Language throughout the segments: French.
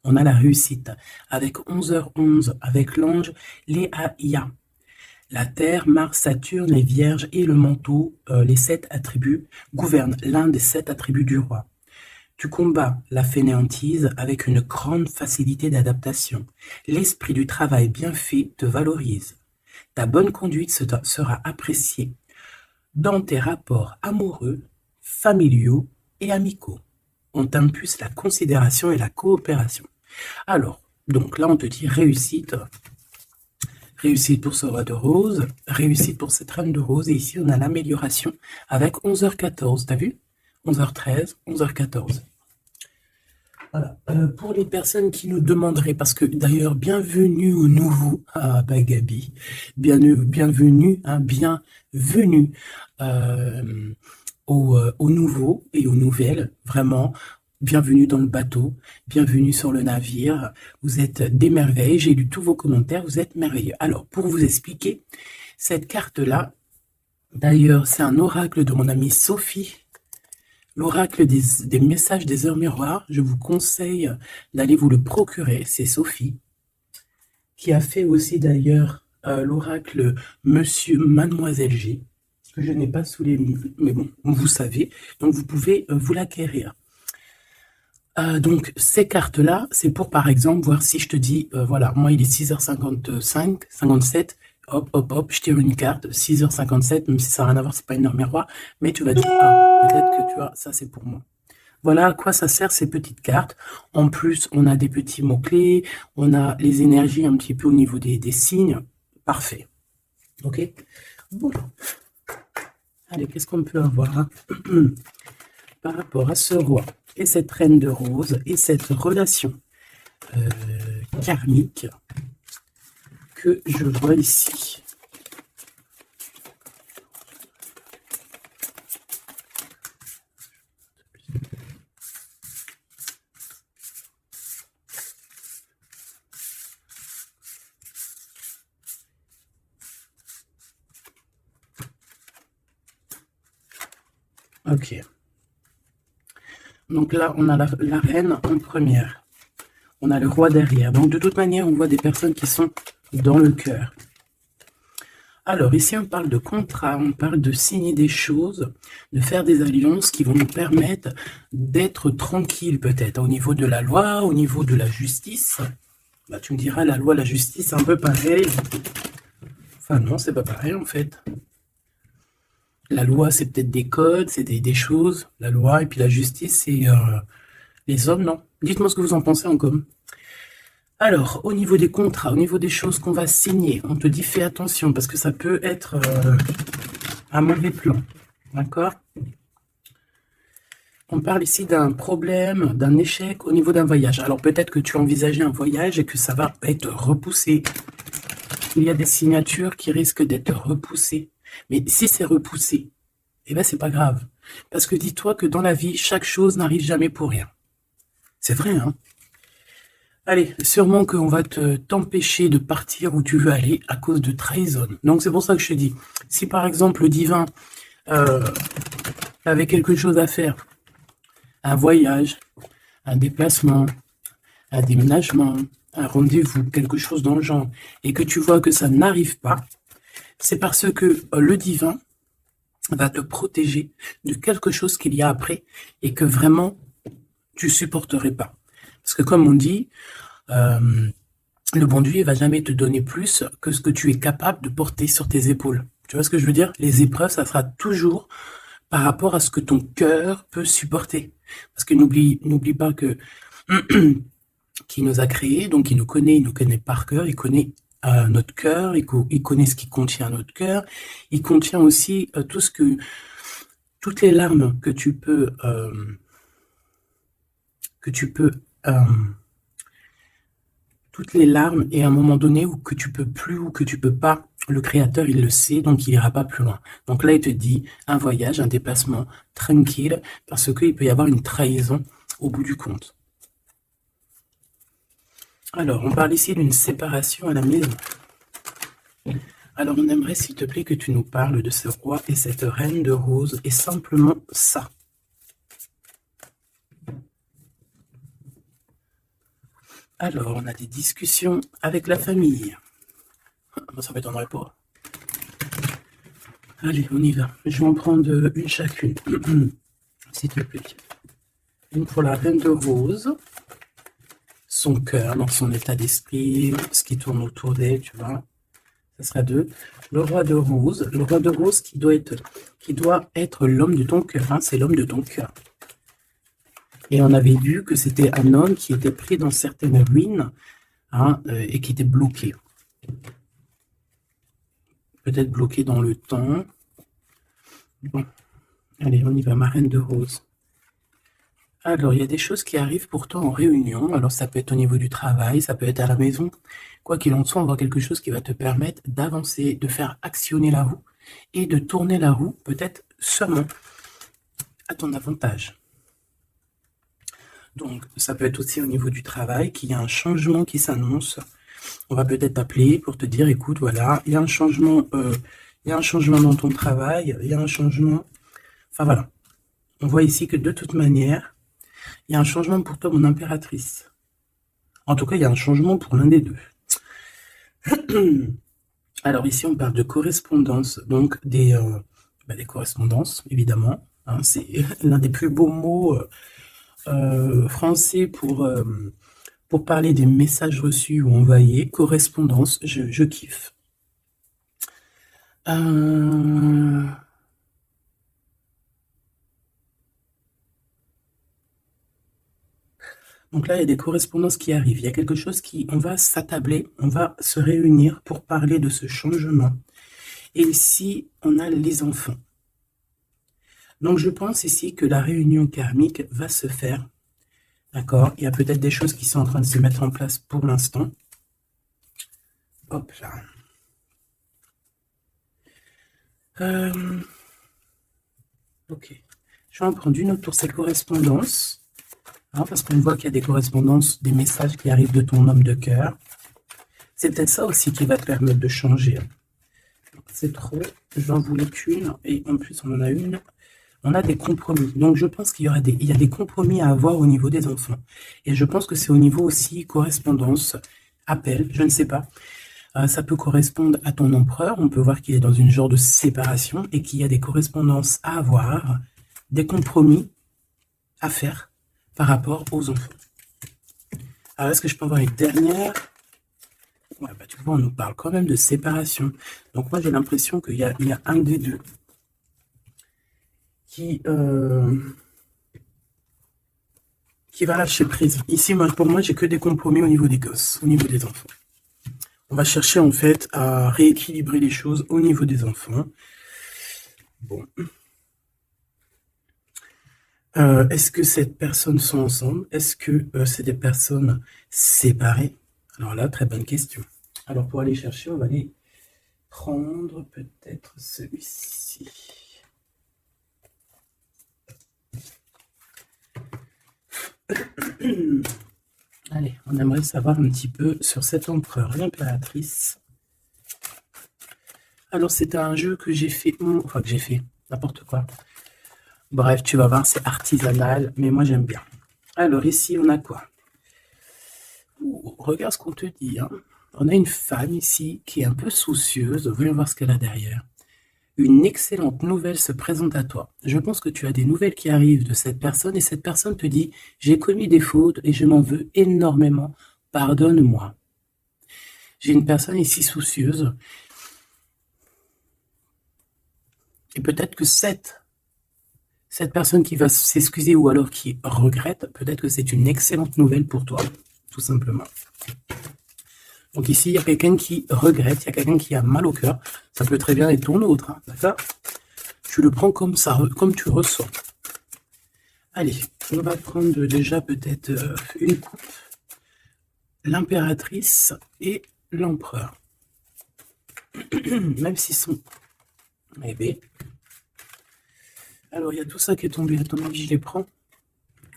On a la réussite avec 11h11, avec l'ange Léaïa. La Terre, Mars, Saturne, les Vierges et le manteau, les 7 attributs, gouvernent l'un des 7 attributs du roi. Tu combats la fainéantise avec une grande facilité d'adaptation. L'esprit du travail bien fait te valorise. Ta bonne conduite sera appréciée dans tes rapports amoureux, familiaux et amicaux. On t'impulse la considération et la coopération. Alors, donc là, on te dit réussite. Réussite pour ce roi de rose, réussite pour cette reine de rose. Et ici, on a l'amélioration avec 11h14. T'as vu? 11h13, 11h14. Voilà. Pour les personnes qui nous demanderaient, parce que d'ailleurs, bienvenue au nouveau, Gabi, bienvenue, bienvenue aux nouveaux et aux nouvelles, vraiment, bienvenue dans le bateau, bienvenue sur le navire, vous êtes des merveilles, j'ai lu tous vos commentaires, vous êtes merveilleux. Alors, pour vous expliquer, cette carte-là, d'ailleurs, c'est un oracle de mon amie Sophie, l'oracle des messages des heures miroirs. Je vous conseille d'aller vous le procurer. C'est Sophie qui a fait aussi d'ailleurs l'oracle Monsieur Mademoiselle G, que je n'ai pas sous les... Mais bon, vous savez. Donc, vous pouvez vous l'acquérir. Donc, ces cartes-là, c'est pour, par exemple, voir si je te dis, voilà, moi, il est 6h55, 57, hop, hop, hop, je tire une carte, 6h57, même si ça n'a rien à voir, c'est pas une heure miroir, mais tu vas dire, peut-être que tu vois, ça c'est pour moi. Voilà à quoi ça sert ces petites cartes. En plus, on a des petits mots-clés, on a les énergies un petit peu au niveau des signes. Parfait. Ok? Bon. Allez, qu'est-ce qu'on peut avoir par rapport à ce roi et cette reine de rose et cette relation karmique que je vois ici. Ok. Donc là, on a la reine en première. On a le roi derrière. Donc de toute manière, on voit des personnes qui sont dans le cœur. Alors ici, on parle de contrat, on parle de signer des choses, de faire des alliances qui vont nous permettre d'être tranquille peut-être au niveau de la loi, au niveau de la justice. Bah, tu me diras, la loi, la justice, c'est un peu pareil. Enfin non, c'est pas pareil en fait. La loi, c'est peut-être des codes, c'est des choses, la loi, et puis la justice, c'est les hommes, non? Dites-moi ce que vous en pensez en com. Alors, au niveau des contrats, au niveau des choses qu'on va signer, on te dit fais attention, parce que ça peut être un mauvais plan, d'accord? On parle ici d'un problème, d'un échec au niveau d'un voyage. Alors peut-être que tu as envisagé un voyage et que ça va être repoussé. Il y a des signatures qui risquent d'être repoussées. Mais si c'est repoussé, eh ben c'est pas grave. Parce que dis-toi que dans la vie, chaque chose n'arrive jamais pour rien. C'est vrai, hein? Allez, sûrement qu'on va t'empêcher de partir où tu veux aller à cause de trahison. Donc c'est pour ça que je te dis, si par exemple le divin avait quelque chose à faire, un voyage, un déplacement, un déménagement, un rendez-vous, quelque chose dans le genre, et que tu vois que ça n'arrive pas, c'est parce que le divin va te protéger de quelque chose qu'il y a après et que vraiment tu supporterais pas. Parce que comme on dit, le bon Dieu ne va jamais te donner plus que ce que tu es capable de porter sur tes épaules. Tu vois ce que je veux dire? Les épreuves, ça sera toujours par rapport à ce que ton cœur peut supporter. Parce que n'oublie pas que qui nous a créés, donc il nous connaît par cœur, il connaît notre cœur, il connaît ce qui contient notre cœur, il contient aussi toutes les larmes que tu peux toutes les larmes et à un moment donné où que tu peux plus ou que tu peux pas, le créateur il le sait, donc il ira pas plus loin. Donc là il te dit un voyage, un déplacement tranquille, parce qu'il peut y avoir une trahison au bout du compte. Alors on parle ici d'une séparation à la maison. Alors on aimerait s'il te plaît que tu nous parles de ce roi et cette reine de rose et simplement ça. Alors, on a des discussions avec la famille. Moi, ça m'étonnerait pas. Allez, on y va. Je vais en prendre une chacune, s'il te plaît. Une pour la reine de rose. Son cœur, dans son état d'esprit, ce qui tourne autour d'elle, tu vois. Ça sera 2. Le roi de rose qui doit être l'homme de ton cœur, hein, c'est l'homme de ton cœur. Et on avait vu que c'était un homme qui était pris dans certaines ruines, hein, et qui était bloqué. Peut-être bloqué dans le temps. Bon, allez, on y va, ma reine de rose. Alors, il y a des choses qui arrivent pourtant en réunion. Alors, ça peut être au niveau du travail, ça peut être à la maison. Quoi qu'il en soit, on voit quelque chose qui va te permettre d'avancer, de faire actionner la roue et de tourner la roue, peut-être seulement à ton avantage. Donc, ça peut être aussi au niveau du travail qu'il y a un changement qui s'annonce. On va peut-être t'appeler pour te dire, écoute, voilà, il y a un changement dans ton travail, il y a un changement. Enfin, voilà. On voit ici que de toute manière, il y a un changement pour toi, mon impératrice. En tout cas, il y a un changement pour l'un des deux. Alors ici, on parle de correspondance, donc des correspondances, évidemment. Hein, c'est l'un des plus beaux mots français pour parler des messages reçus ou envoyés. Correspondance, je kiffe. Donc là, il y a des correspondances qui arrivent. Il y a quelque chose on va s'attabler, on va se réunir pour parler de ce changement. Et ici, on a les enfants. Donc je pense ici que la réunion karmique va se faire. D'accord? Il y a peut-être des choses qui sont en train de se mettre en place pour l'instant. Hop là. Ok. Je vais en prendre une autre pour cette correspondance. Hein, parce qu'on voit qu'il y a des correspondances, des messages qui arrivent de ton homme de cœur. C'est peut-être ça aussi qui va te permettre de changer. C'est trop. J'en voulais qu'une. Et en plus, on en a une. On a des compromis. Donc, je pense qu'il y a des compromis à avoir au niveau des enfants. Et je pense que c'est au niveau aussi correspondance, appel, je ne sais pas. Ça peut correspondre à ton empereur. On peut voir qu'il est dans une genre de séparation et qu'il y a des correspondances à avoir, des compromis à faire par rapport aux enfants. Alors, est-ce que je peux avoir une dernière? Ouais, bah, tu vois, on nous parle quand même de séparation. Donc, moi, j'ai l'impression qu'il y a un des deux qui va lâcher prise. Ici, pour moi, j'ai que des compromis au niveau des gosses, au niveau des enfants. On va chercher, en fait, à rééquilibrer les choses au niveau des enfants. Bon. Est-ce que ces personnes sont ensemble? Est-ce que c'est des personnes séparées? Alors là, très bonne question. Alors, pour aller chercher, on va aller prendre peut-être celui-ci. Allez, on aimerait savoir un petit peu sur cet empereur, l'impératrice. Alors, c'est un jeu que j'ai fait, enfin que j'ai fait, n'importe quoi. Bref, tu vas voir, c'est artisanal, mais moi j'aime bien. Alors ici, on a quoi? Regarde ce qu'on te dit. Hein. On a une femme ici qui est un peu soucieuse. Voyons voir ce qu'elle a derrière. Une excellente nouvelle se présente à toi. Je pense que tu as des nouvelles qui arrivent de cette personne et cette personne te dit « J'ai commis des fautes et je m'en veux énormément. Pardonne-moi. » J'ai une personne ici soucieuse. Et peut-être que cette personne qui va s'excuser ou alors qui regrette, peut-être que c'est une excellente nouvelle pour toi, tout simplement. Donc ici, il y a quelqu'un qui regrette, il y a quelqu'un qui a mal au cœur. Ça peut très bien être ton autre, hein, d'accord? Tu le prends comme ça, comme tu ressens. Allez, on va prendre déjà peut-être une coupe. L'impératrice et l'empereur. Même s'ils sont... Eh bien... Alors, il y a tout ça qui est tombé. À ton avis, je les prends?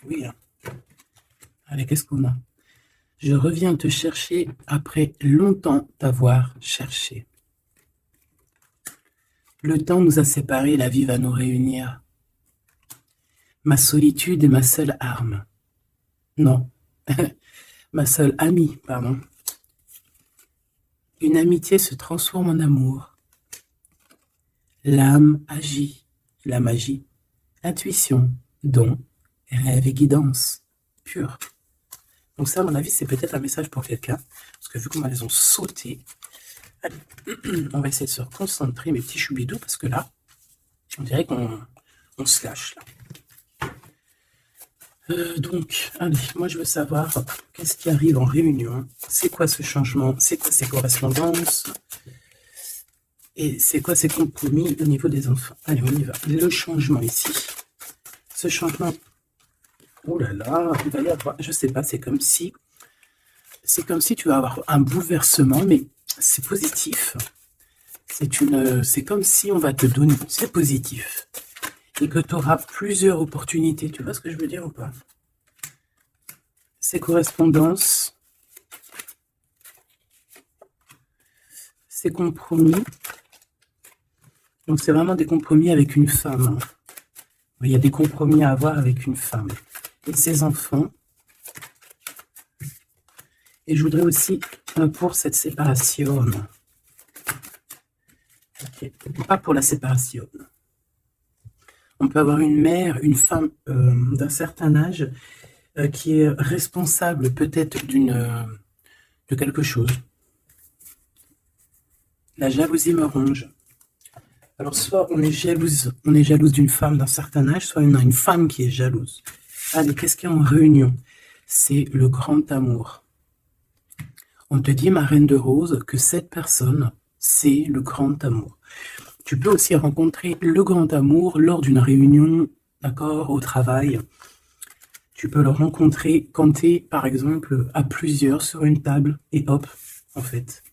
Oui. Hein. Allez, qu'est-ce qu'on a? Je reviens te chercher après longtemps t'avoir cherché. Le temps nous a séparés, la vie va nous réunir. Ma solitude est ma seule arme. Non. ma seule amie, pardon. Une amitié se transforme en amour. L'âme agit, la magie, intuition, don, rêve et guidance, pure. Donc ça, à mon avis, c'est peut-être un message pour quelqu'un, parce que vu comment elles ont sauté, allez, on va essayer de se concentrer, mes petits choubidous, parce que là, on dirait qu'on se lâche, là. Donc, allez, moi je veux savoir qu'est-ce qui arrive en réunion, c'est quoi ce changement, c'est quoi ces correspondances, et c'est quoi ces compromis au niveau des enfants. Allez, on y va. Le changement ici, ce changement, oh là là, il va y avoir, je sais pas, c'est comme si tu vas avoir un bouleversement, mais c'est positif. C'est comme si on va te donner, c'est positif. Et que tu auras plusieurs opportunités. Tu vois ce que je veux dire ou pas? Ces correspondances, ces compromis. Donc c'est vraiment des compromis avec une femme. Il y a des compromis à avoir avec une femme. Et ses enfants. Et je voudrais aussi pour cette séparation. Okay. Pas pour la séparation. On peut avoir une mère, une femme d'un certain âge qui est responsable peut-être de quelque chose. La jalousie me ronge. Alors soit on est jalouse d'une femme d'un certain âge, soit on a une femme qui est jalouse. Allez, qu'est-ce qu'il y a en réunion? C'est le grand amour. On te dit, ma reine de rose, que cette personne, c'est le grand amour. Tu peux aussi rencontrer le grand amour lors d'une réunion, d'accord, au travail. Tu peux le rencontrer quand tu es, par exemple, à plusieurs sur une table, et hop, en fait.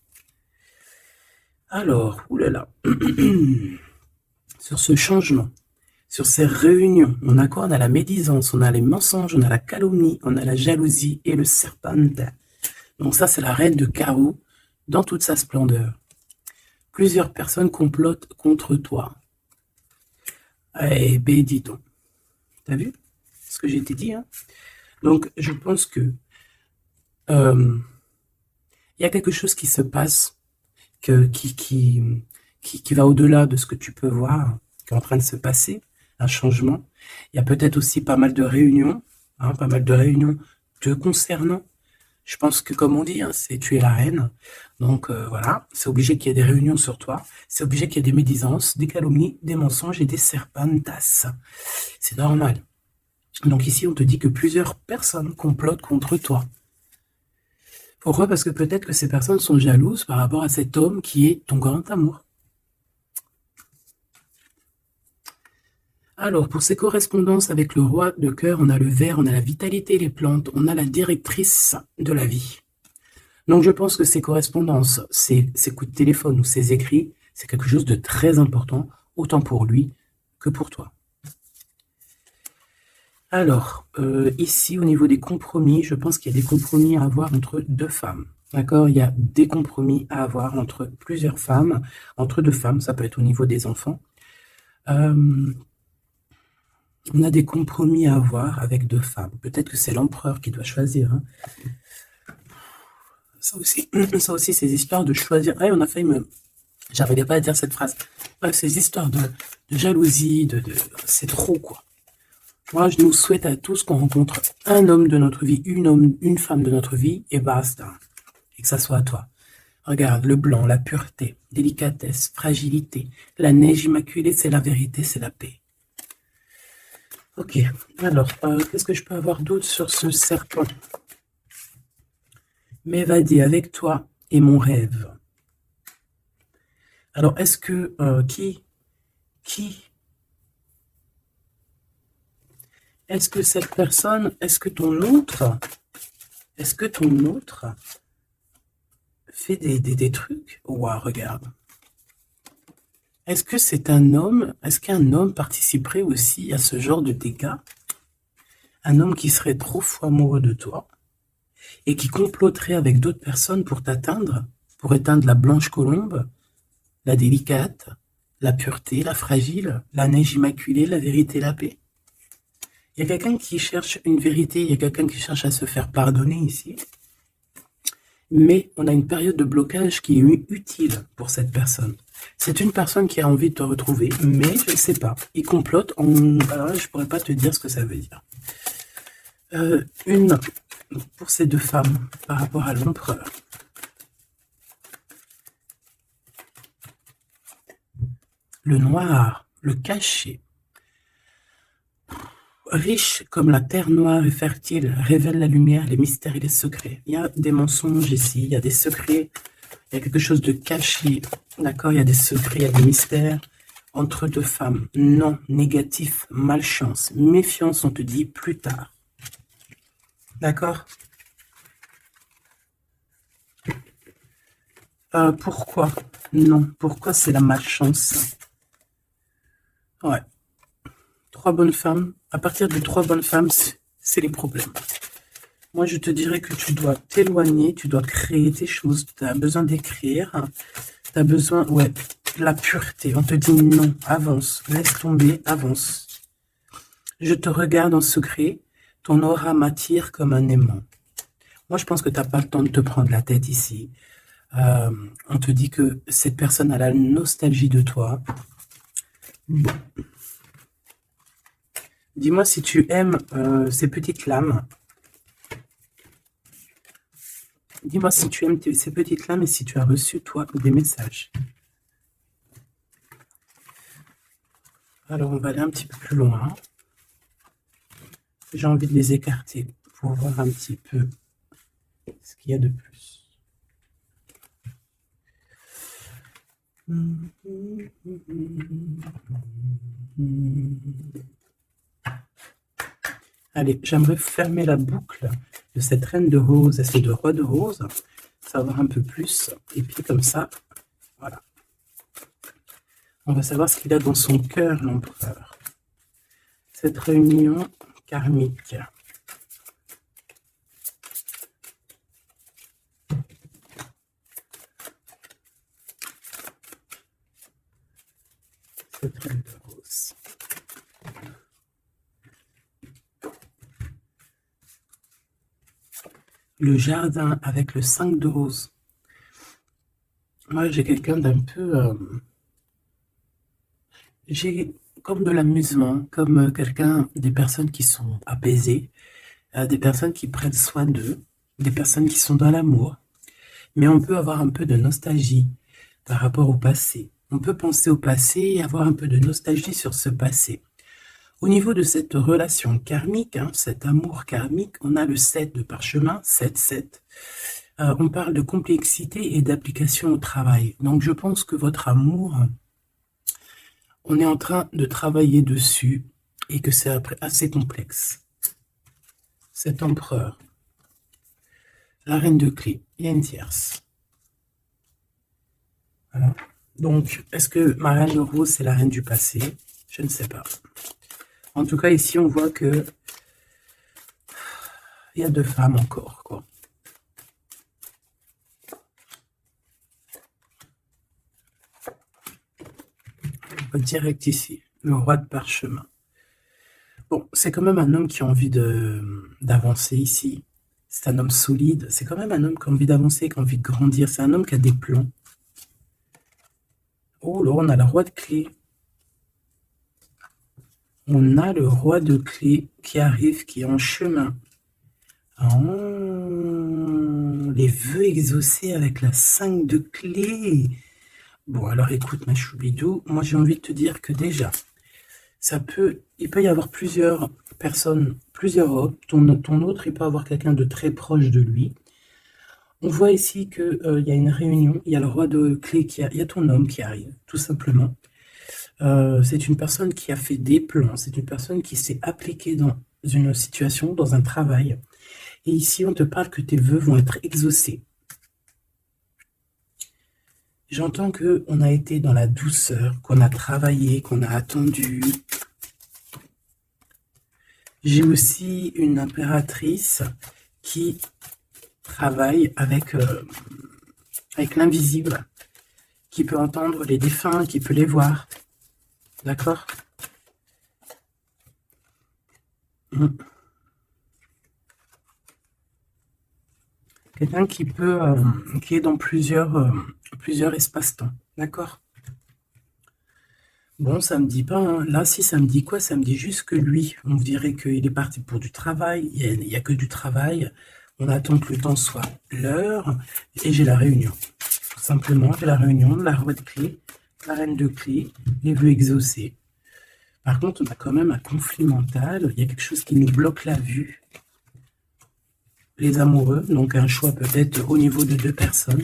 Alors, oulala, sur ce changement, sur ces réunions, on a quoi? On a la médisance, on a les mensonges, on a la calomnie, on a la jalousie et le serpente. Donc ça, c'est la reine de carreau dans toute sa splendeur. Plusieurs personnes complotent contre toi. Eh ben, dis donc. T'as vu ce que j'ai dit, hein? Donc, je pense que il y a quelque chose qui se passe qui va au-delà de ce que tu peux voir, qui est en train de se passer, un changement. Il y a peut-être aussi pas mal de réunions, hein, pas mal de réunions te concernant. Je pense que, comme on dit, hein, tu es la reine. Donc, voilà, c'est obligé qu'il y ait des réunions sur toi. C'est obligé qu'il y ait des médisances, des calomnies, des mensonges et des serpentas. C'est normal. Donc ici, on te dit que plusieurs personnes complotent contre toi. Pourquoi? Parce que peut-être que ces personnes sont jalouses par rapport à cet homme qui est ton grand amour. Alors, pour ces correspondances avec le roi de cœur, on a le ver, on a la vitalité, les plantes, on a la directrice de la vie. Donc, je pense que ces correspondances, ces coups de téléphone ou ces écrits, c'est quelque chose de très important, autant pour lui que pour toi. Alors, ici, au niveau des compromis, je pense qu'il y a des compromis à avoir entre deux femmes. D'accord? Il y a des compromis à avoir entre plusieurs femmes, entre deux femmes, ça peut être au niveau des enfants. On a des compromis à avoir avec deux femmes. Peut-être que c'est l'empereur qui doit choisir. Hein. Ça aussi, ces histoires de choisir. Hey, on a failli j'arrivais pas à dire cette phrase. Bref, ces histoires de jalousie, c'est trop, quoi. Moi, je nous souhaite à tous qu'on rencontre un homme de notre vie, une femme de notre vie, et basta. Et que ça soit à toi. Regarde, le blanc, la pureté, délicatesse, fragilité. La neige immaculée, c'est la vérité, c'est la paix. Ok, alors, qu'est-ce que je peux avoir d'autre sur ce serpent? M'évader avec toi est mon rêve. Alors, est-ce que, est-ce que cette personne, est-ce que ton autre fait des trucs? Ouah, regarde. Est-ce que c'est un homme, est-ce qu'un homme participerait aussi à ce genre de dégâts? Un homme qui serait trop fou amoureux de toi et qui comploterait avec d'autres personnes pour t'atteindre, pour éteindre la blanche colombe, la délicate, la pureté, la fragile, la neige immaculée, la vérité, la paix. Il y a quelqu'un qui cherche une vérité, il y a quelqu'un qui cherche à se faire pardonner ici. mais on a une période de blocage qui est utile pour cette personne. C'est une personne qui a envie de te retrouver, mais je ne sais pas. Il complote. Alors, je pourrais pas te dire ce que ça veut dire. Une pour ces deux femmes par rapport à l'empereur. Le noir, le caché. Riche comme la terre noire et fertile, révèle la lumière, les mystères et les secrets. Il y a des mensonges ici, il y a des secrets, il y a quelque chose de caché, d'accord? Il y a des secrets, il y a des mystères entre deux femmes. Non, négatif, malchance, méfiance, on te dit plus tard. D'accord? Pourquoi? Non, pourquoi c'est la malchance? Ouais. Trois bonnes femmes. À partir de trois bonnes femmes, c'est les problèmes. Moi, je te dirais que tu dois t'éloigner, tu dois créer tes choses. Tu as besoin d'écrire. Tu as besoin, ouais, de la pureté. On te dit non, avance, laisse tomber, avance. Je te regarde en secret. Ton aura m'attire comme un aimant. Moi, je pense que tu n'as pas le temps de te prendre la tête ici. On te dit que cette personne a la nostalgie de toi. Bon. Dis-moi si tu aimes ces petites lames. Dis-moi si tu aimes ces petites lames et si tu as reçu, toi, des messages. Alors, on va aller un petit peu plus loin. J'ai envie de les écarter pour voir un petit peu ce qu'il y a de plus. Allez, j'aimerais fermer la boucle de cette reine de rose et ces deux rois de rose, savoir un peu plus, et puis comme ça, voilà. On va savoir ce qu'il a dans son cœur, l'empereur. Cette réunion karmique. Cette reine de rose. Le jardin avec le 5 de rose. Moi, j'ai quelqu'un d'un peu... j'ai comme de l'amusement, comme des personnes qui sont apaisées, des personnes qui prennent soin d'eux, des personnes qui sont dans l'amour. Mais on peut avoir un peu de nostalgie par rapport au passé. On peut penser au passé et avoir un peu de nostalgie sur ce passé. Au niveau de cette relation karmique, cet amour karmique, on a le 7 de parchemin, 7-7. On parle de complexité et d'application au travail. Donc je pense que votre amour, on est en train de travailler dessus et que c'est assez complexe. Cet empereur, la reine de clé, il y a une tierce. Voilà. Donc, est-ce que ma reine de rose, c'est la reine du passé? Je ne sais pas. En tout cas, ici, on voit que il y a deux femmes encore, quoi. On va direct ici, le roi de parchemin. Bon, c'est quand même un homme qui a envie d'avancer ici. C'est un homme solide. C'est quand même un homme qui a envie d'avancer, qui a envie de grandir. C'est un homme qui a des plans. Oh là, on a le roi de clé. On a le roi de clé qui arrive, qui est en chemin. Oh, les vœux exaucés avec la 5 de clé. Bon, alors écoute, ma choubidou, moi j'ai envie de te dire que déjà, il peut y avoir plusieurs personnes, plusieurs hommes. Ton autre, il peut avoir quelqu'un de très proche de lui. On voit ici qu'il y a une réunion, il y a le roi de clé, il y a ton homme qui arrive, tout simplement. C'est une personne qui a fait des plans, c'est une personne qui s'est appliquée dans une situation, dans un travail. Et ici, on te parle que tes vœux vont être exaucés. J'entends qu'on a été dans la douceur, qu'on a travaillé, qu'on a attendu. J'ai aussi une impératrice qui travaille avec l'invisible, qui peut entendre les défunts, qui peut les voir. D'accord? Quelqu'un qui est dans plusieurs espaces-temps. D'accord? Bon, ça me dit pas, hein. Là, si ça me dit quoi? Ça me dit juste que lui, on dirait qu'il est parti pour du travail. Il y a que du travail. On attend que le temps soit l'heure. Et j'ai la réunion. Tout simplement, j'ai la réunion, la roi de clé, la reine de clé, les vœux exaucés. Par contre, on a quand même un conflit mental. Il y a quelque chose qui nous bloque la vue. Les amoureux, donc un choix peut-être au niveau de deux personnes.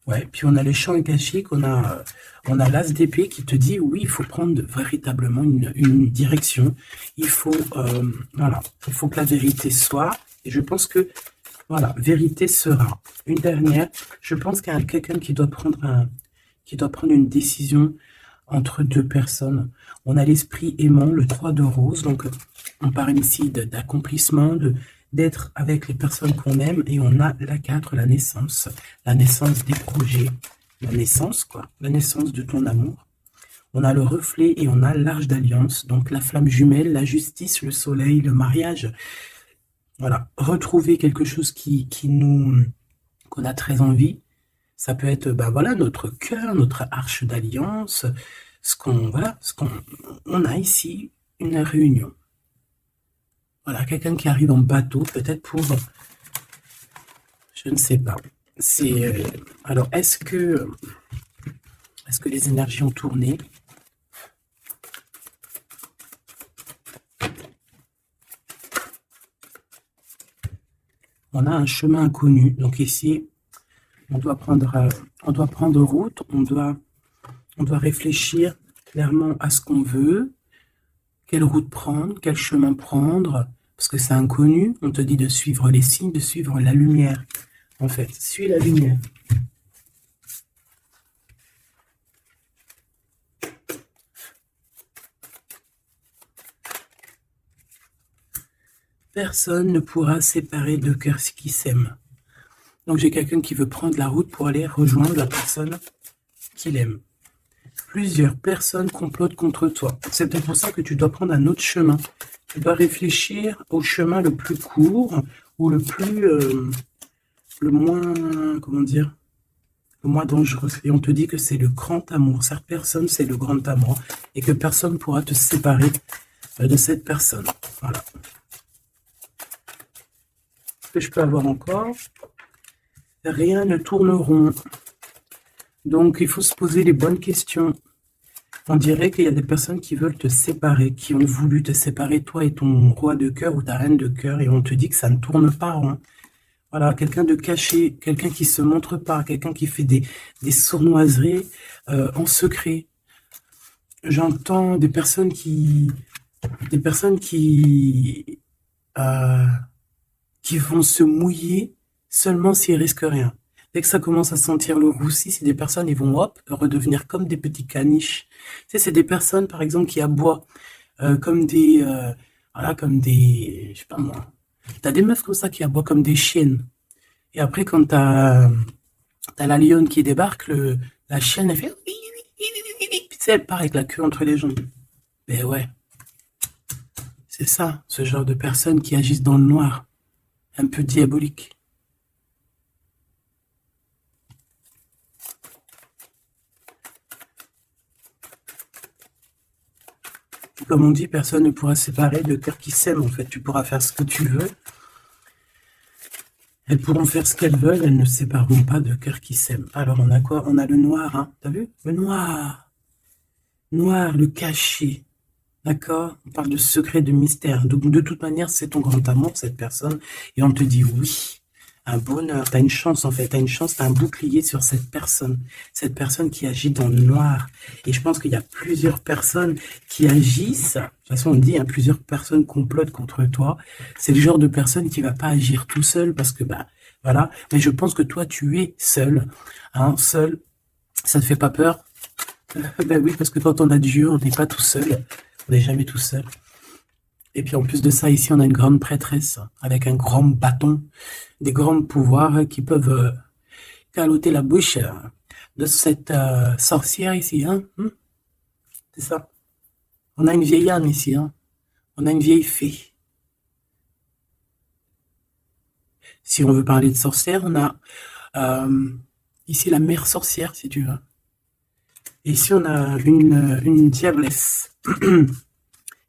Ouais, puis on a les champs akashiques, on a l'as d'épée qui te dit oui, il faut prendre véritablement une direction. Il faut, voilà, il faut que la vérité soit. Et je pense que, voilà, vérité sera. Une dernière, je pense qu'il y a quelqu'un qui doit prendre une décision entre deux personnes. On a l'esprit aimant, le 3 de rose, donc on parle ici d'accomplissement, d'être avec les personnes qu'on aime, et on a la 4, la naissance des projets, la naissance, quoi, la naissance de ton amour. On a le reflet et on a l'arche d'alliance, donc la flamme jumelle, la justice, le soleil, le mariage. Voilà, retrouver quelque chose qu'on a très envie. Ça peut être, ben voilà, notre cœur, notre arche d'alliance, on a ici une réunion. Voilà, quelqu'un qui arrive en bateau, peut-être pour, je ne sais pas. Alors, est-ce que les énergies ont tourné? On a un chemin inconnu. Donc ici, on doit prendre route, on doit réfléchir clairement à ce qu'on veut, quelle route prendre, quel chemin prendre, parce que c'est inconnu. On te dit de suivre les signes, de suivre la lumière. En fait, suis la lumière. Personne ne pourra séparer deux cœurs qui s'aiment. Donc j'ai quelqu'un qui veut prendre la route pour aller rejoindre la personne qu'il aime. Plusieurs personnes complotent contre toi. C'est peut-être pour ça que tu dois prendre un autre chemin. Tu dois réfléchir au chemin le plus court ou le moins, comment dire, le moins dangereux. Et on te dit que c'est le grand amour. Cette personne, c'est le grand amour. Et que personne ne pourra te séparer de cette personne. Voilà. Ce que je peux avoir encore, rien ne tourne rond. Donc, il faut se poser les bonnes questions. On dirait qu'il y a des personnes qui veulent te séparer, qui ont voulu te séparer, toi et ton roi de cœur ou ta reine de cœur, et on te dit que ça ne tourne pas rond. Voilà, quelqu'un de caché, quelqu'un qui se montre pas, quelqu'un qui fait des sournoiseries en secret. J'entends des personnes qui vont se mouiller seulement s'ils risquent rien. Dès que ça commence à sentir le roussi, c'est des personnes, ils vont hop, redevenir comme des petits caniches. Tu sais, c'est des personnes, par exemple, qui aboient comme des, je sais pas moi. T'as des meufs comme ça qui aboient comme des chiennes. Et après, quand t'as la lionne qui débarque, la chienne, elle fait, tu sais, elle part avec la queue entre les jambes. Ben ouais. C'est ça, ce genre de personnes qui agissent dans le noir. Un peu diabolique. Comme on dit, personne ne pourra séparer de cœurs qui s'aiment, en fait. Tu pourras faire ce que tu veux. Elles pourront faire ce qu'elles veulent, elles ne sépareront pas de cœurs qui s'aiment. Alors, on a quoi? On a le noir, hein. T'as vu? Le noir. Noir, le caché. D'accord? On parle de secret, de mystère. Donc, de toute manière, c'est ton grand amour, cette personne. Et on te dit oui. Un bonheur, t'as une chance en fait, t'as une chance, t'as un bouclier sur cette personne qui agit dans le noir. Et je pense qu'il y a plusieurs personnes qui agissent, de toute façon on dit, hein, plusieurs personnes complotent contre toi. C'est le genre de personne qui va pas agir tout seul parce que, bah, voilà. Mais je pense que toi, tu es seul, hein, seul. Ça te fait pas peur? Ben oui, parce que quand on a Dieu, on n'est pas tout seul. On n'est jamais tout seul. Et puis en plus de ça, ici, on a une grande prêtresse avec un grand bâton, des grands pouvoirs qui peuvent caloter la bouche de cette sorcière ici. Hein. C'est ça. On a une vieille âme ici. Hein. On a une vieille fée. Si on veut parler de sorcière, on a ici la mère sorcière, si tu veux. Et ici, on a une diablesse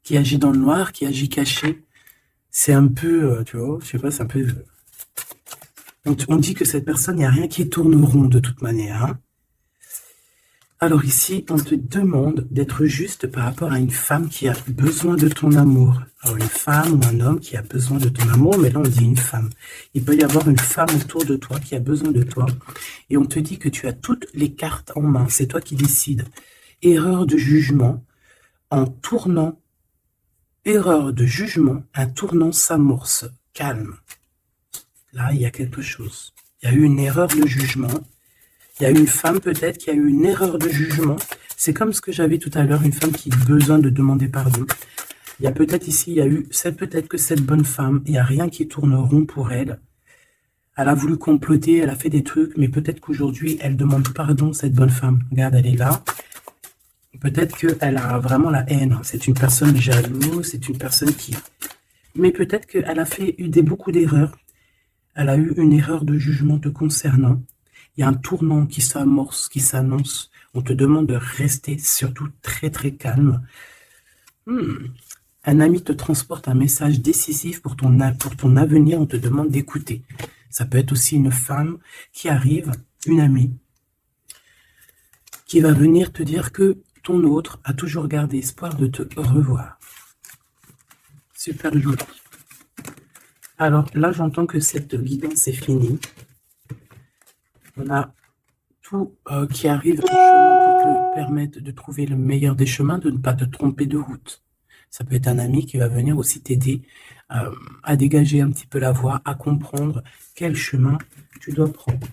qui agit dans le noir, qui agit caché. C'est un peu, tu vois, je sais pas, c'est un peu... On dit que cette personne, il n'y a rien qui tourne rond de toute manière. Hein. Alors ici, on te demande d'être juste par rapport à une femme qui a besoin de ton amour. Alors une femme ou un homme qui a besoin de ton amour, mais là on dit une femme. Il peut y avoir une femme autour de toi qui a besoin de toi. Et on te dit que tu as toutes les cartes en main, c'est toi qui décides. Erreur de jugement, en tournant, erreur de jugement, un tournant s'amorce. Calme. Là, il y a quelque chose. Il y a eu une erreur de jugement. Il y a une femme peut-être qui a eu une erreur de jugement. C'est comme ce que j'avais tout à l'heure, une femme qui a besoin de demander pardon. Il y a peut-être ici, il y a eu, c'est peut-être que cette bonne femme, il n'y a rien qui tourne rond pour elle. Elle a voulu comploter, elle a fait des trucs, mais peut-être qu'aujourd'hui, elle demande pardon, cette bonne femme. Regarde, elle est là. Peut-être qu'elle a vraiment la haine. C'est une personne jalouse, c'est une personne qui... Mais peut-être qu'elle a fait beaucoup d'erreurs. Elle a eu une erreur de jugement te concernant. Il y a un tournant qui s'amorce, qui s'annonce. On te demande de rester surtout très très calme. Un ami te transporte un message décisif pour ton avenir. On te demande d'écouter. Ça peut être aussi une femme qui arrive, une amie, qui va venir te dire que ton autre a toujours gardé espoir de te revoir. Super joli. Alors là, j'entends que cette guidance est finie. On a tout qui arrive en chemin pour te permettre de trouver le meilleur des chemins, de ne pas te tromper de route. Ça peut être un ami qui va venir aussi t'aider à dégager un petit peu la voie, à comprendre quel chemin tu dois prendre.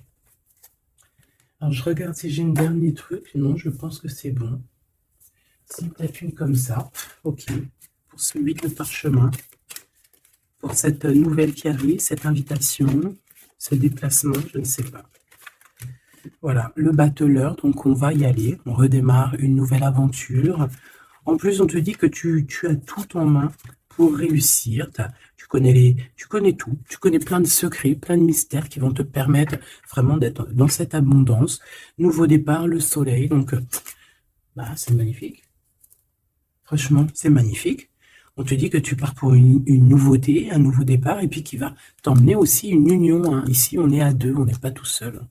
Alors, je regarde si j'ai une dernier truc. Non, je pense que c'est bon. Si peut-être une comme ça. Ok. Pour ce 8 de parchemin. Pour cette nouvelle qui arrive, cette invitation, ce déplacement, je ne sais pas. Voilà, le battleur, donc on va y aller. On redémarre une nouvelle aventure. En plus, on te dit que tu as tout en main pour réussir. Tu connais tout. Tu connais plein de secrets, plein de mystères qui vont te permettre vraiment d'être dans cette abondance. Nouveau départ, le soleil. Donc, c'est magnifique. Franchement, c'est magnifique. On te dit que tu pars pour une nouveauté, un nouveau départ, et puis qui va t'emmener aussi une union. Hein. Ici, on est à deux, on n'est pas tout seul.